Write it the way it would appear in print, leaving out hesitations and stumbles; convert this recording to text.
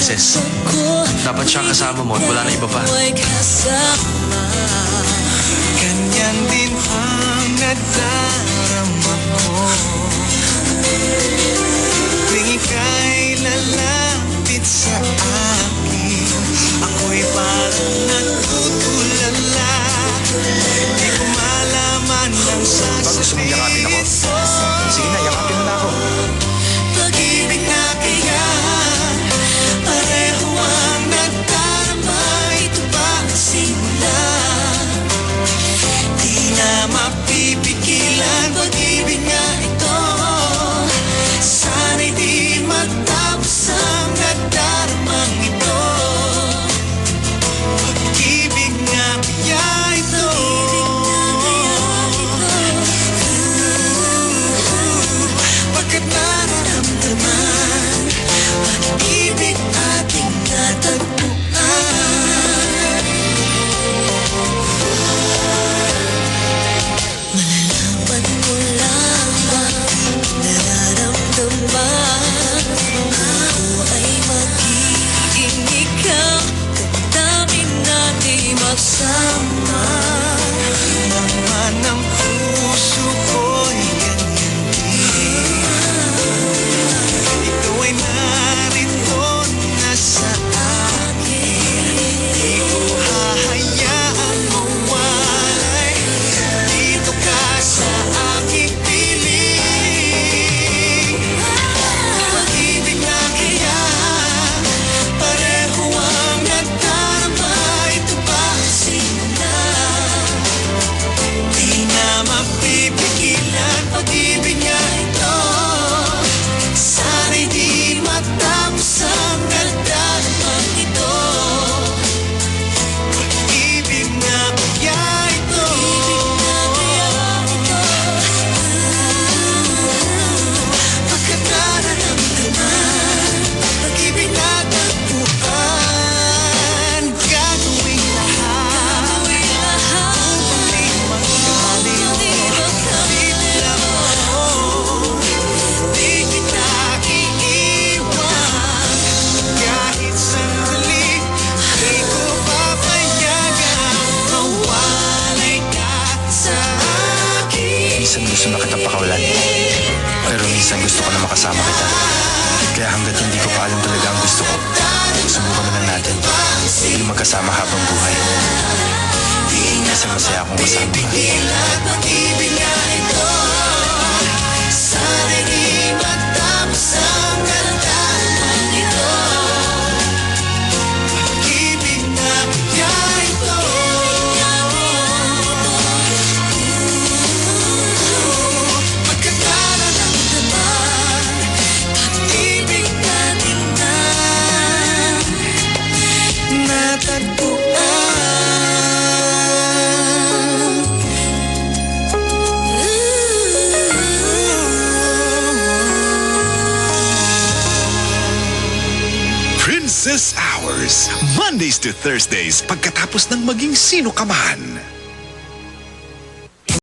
Princess. Dapat siya kasama mo at wala na iba pa. Ganyan din ang nadarama ko tuwing ika'y lalapit sa akin. Ako'y parang natutulala, di ko malaman ang sasabihin. Bago sumiyakapin ako. Sige na, yakapin mo na ako. Pag-ibig na kaya pareho ang nadarama. Ito ba ang simula? Di na mapipigilan. Pag-ibig nga ito, sana'y di matapos ang nadaramang ito. Pag-ibig nga kaya ito, pagkat nararamdaman, pag-ibig ating natagpuan. Malalaman mo lamang nararamdaman. Ako ay magiging ikaw, damdamin natin magsama. Naman ang puso ko'y ganyan din. Ikaw ay narito na sa akin. Di ko hahayaan mawalay. Dito ka sa aking piling. Pag-ibig na kaya pareho ang nadarama. Ito ba ang simula? Di na mapipigilan. Pag-ibig nga ito, sana'y di matapos ang nadaramang ito. Pag-ibig na kaya ito, pagkat nararamdaman, pag-ibig na tagpuan. Gagawin lahat upang di magkaliw. Bigla mo, di kita iiwan. Kahit sandali, di ko papayagan. Mawalay ka sa akin. Minsan gusto na kitang pakawalan. Pero minsan gusto ko na makasama kita. Kaya hanggat hindi ko pa alam talaga ang gusto ko, subukan na lang natin. Hindi magkasama habang buhay. Kasi masaya akong kasama ka. Pag-ibig nga ito, sana'y di matapos ang nadaramang ito. Pag-ibig nga kaya ito, pagkat nararamdaman, pag-ibig natin na natagpuan. Princess Hours, Mondays to Thursdays, pagkatapos ng maging sino ka man.